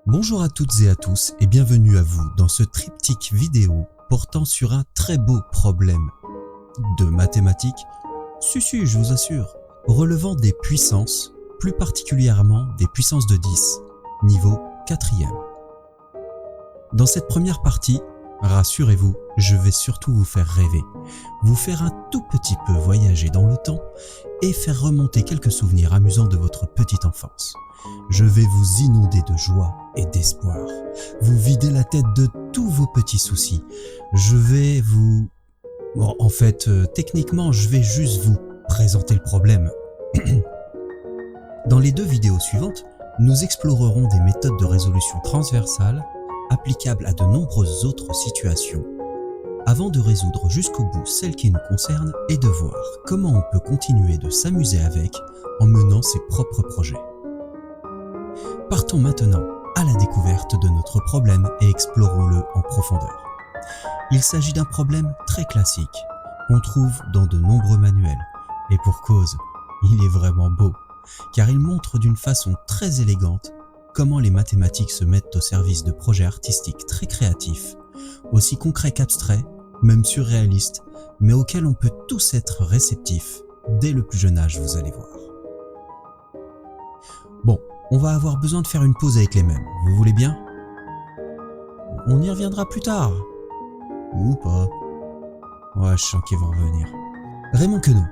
Bonjour à toutes et à tous et bienvenue à vous dans ce triptyque vidéo portant sur un très beau problème de mathématiques, si je vous assure, relevant des puissances, plus particulièrement des puissances de 10, niveau 4e. Dans cette première partie, rassurez-vous, je vais surtout vous faire rêver, vous faire un tout petit peu voyager dans le temps et faire remonter quelques souvenirs amusants de votre petite enfance. Je vais vous inonder de joie et d'espoir, vous vider la tête de tous vos petits soucis. Je vais vous... Bon, en fait, techniquement, je vais juste vous présenter le problème. Dans les deux vidéos suivantes, nous explorerons des méthodes de résolution transversale applicables à de nombreuses autres situations, avant de résoudre jusqu'au bout celles qui nous concernent et de voir comment on peut continuer de s'amuser avec en menant ses propres projets. Partons maintenant à la découverte de notre problème et explorons-le en profondeur. Il s'agit d'un problème très classique qu'on trouve dans de nombreux manuels et pour cause, il est vraiment beau car il montre d'une façon très élégante comment les mathématiques se mettent au service de projets artistiques très créatifs, aussi concrets qu'abstraits, même surréalistes, mais auxquels on peut tous être réceptifs dès le plus jeune âge, vous allez voir. Bon, on va avoir besoin de faire une pause avec les mêmes, vous voulez bien? On y reviendra plus tard. Ou pas. Ouais, je sens qu'ils vont revenir. Raymond Queneau.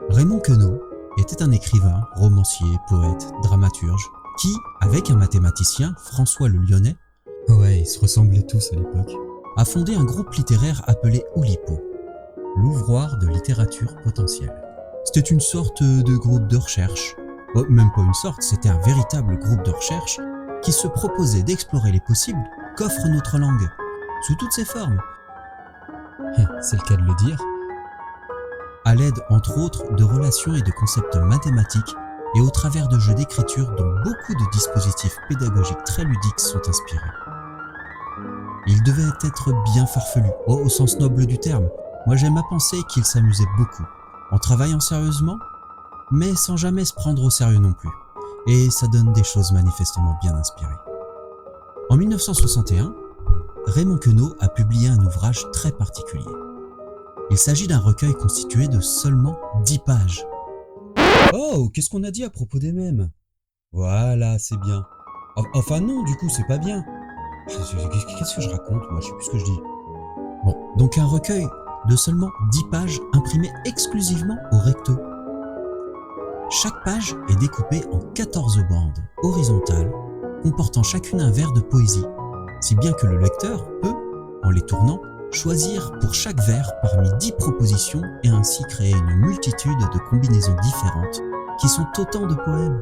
Raymond Queneau était un écrivain, romancier, poète, dramaturge, qui, avec un mathématicien, François le Lyonnais, ouais, ils se ressemblaient tous à l'époque, a fondé un groupe littéraire appelé Oulipo, l'ouvroir de littérature potentielle. C'était une sorte de groupe de recherche, oh, même pas une sorte, c'était un véritable groupe de recherche qui se proposait d'explorer les possibles qu'offre notre langue, sous toutes ses formes. C'est le cas de le dire. À l'aide, entre autres, de relations et de concepts mathématiques et au travers de jeux d'écriture dont beaucoup de dispositifs pédagogiques très ludiques sont inspirés. Il devait être bien farfelu, au sens noble du terme. Moi j'aime à penser qu'il s'amusait beaucoup, en travaillant sérieusement, mais sans jamais se prendre au sérieux non plus. Et ça donne des choses manifestement bien inspirées. En 1961, Raymond Queneau a publié un ouvrage très particulier. Il s'agit d'un recueil constitué de seulement 10 pages. Oh, qu'est-ce qu'on a dit à propos des mèmes? Voilà, c'est bien. Enfin non, du coup, c'est pas bien. Qu'est-ce que je raconte? Moi, je sais plus ce que je dis. Bon, donc un recueil de seulement 10 pages imprimé exclusivement au recto. Chaque page est découpée en 14 bandes horizontales, comportant chacune un vers de poésie, si bien que le lecteur peut, en les tournant, choisir pour chaque vers parmi 10 propositions et ainsi créer une multitude de combinaisons différentes qui sont autant de poèmes.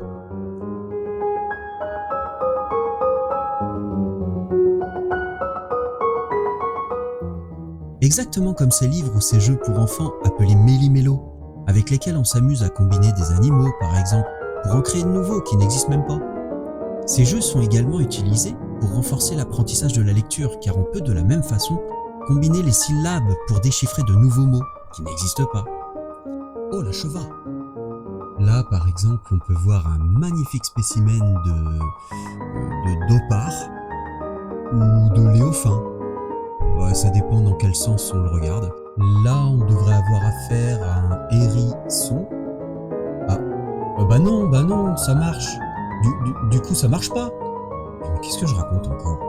Exactement comme ces livres ou ces jeux pour enfants appelés Méli-Mélo, avec lesquels on s'amuse à combiner des animaux par exemple, pour en créer de nouveaux qui n'existent même pas. Ces jeux sont également utilisés pour renforcer l'apprentissage de la lecture car on peut de la même façon combiner les syllabes pour déchiffrer de nouveaux mots qui n'existent pas. Oh la cheva! Là par exemple on peut voir un magnifique spécimen de dopard ou de léophin. Ouais, ça dépend dans quel sens on le regarde. Là on devrait avoir affaire à un hérisson. Ah, bah non, ça marche. Du coup ça marche pas. Mais qu'est-ce que je raconte encore?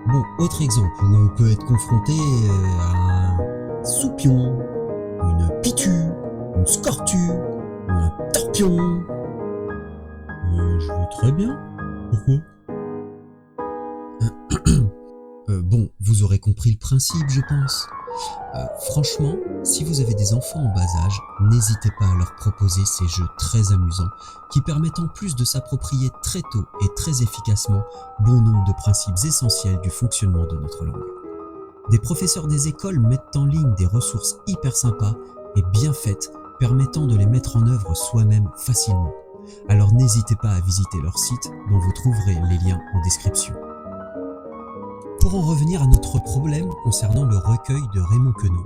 Bon, autre exemple où on peut être confronté à un soupion, une pitue, une scortue, ou un torpion. Je vais très bien. Pourquoi? Bon, vous aurez compris le principe, je pense. Franchement, si vous avez des enfants en bas âge, n'hésitez pas à leur proposer ces jeux très amusants qui permettent en plus de s'approprier très tôt et très efficacement bon nombre de principes essentiels du fonctionnement de notre langue. Des professeurs des écoles mettent en ligne des ressources hyper sympas et bien faites permettant de les mettre en œuvre soi-même facilement. Alors n'hésitez pas à visiter leur site dont vous trouverez les liens en description. Pour en revenir à notre problème concernant le recueil de Raymond Queneau,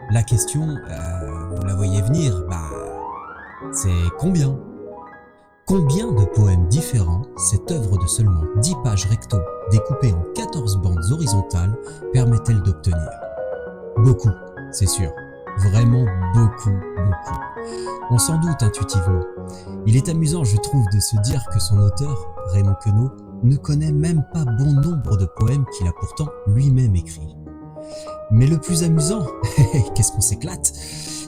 la question, vous la voyez venir, c'est combien? Combien de poèmes différents cette œuvre de seulement 10 pages recto découpées en 14 bandes horizontales permet-elle d'obtenir? Beaucoup, c'est sûr. Vraiment beaucoup. On s'en doute intuitivement. Il est amusant, je trouve, de se dire que son auteur, Raymond Queneau, ne connaît même pas bon nombre de poèmes qu'il a pourtant lui-même écrits. Mais le plus amusant, qu'est-ce qu'on s'éclate,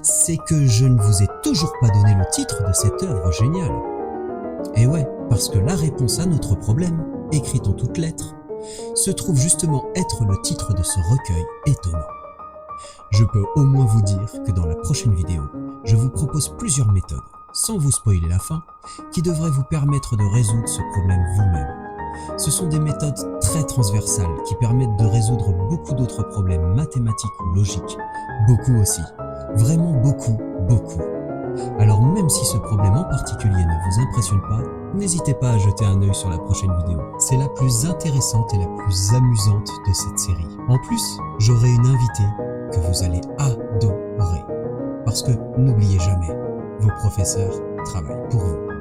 c'est que je ne vous ai toujours pas donné le titre de cette œuvre géniale. Et ouais, parce que la réponse à notre problème, écrite en toutes lettres, se trouve justement être le titre de ce recueil étonnant. Je peux au moins vous dire que dans la prochaine vidéo, je vous propose plusieurs méthodes, sans vous spoiler la fin, qui devraient vous permettre de résoudre ce problème vous-même. Ce sont des méthodes très transversales qui permettent de résoudre beaucoup d'autres problèmes mathématiques ou logiques. Beaucoup aussi. Vraiment beaucoup. Alors même si ce problème en particulier ne vous impressionne pas, n'hésitez pas à jeter un œil sur la prochaine vidéo. C'est la plus intéressante et la plus amusante de cette série. En plus, j'aurai une invitée que vous allez adorer. Parce que n'oubliez jamais, vos professeurs travaillent pour vous.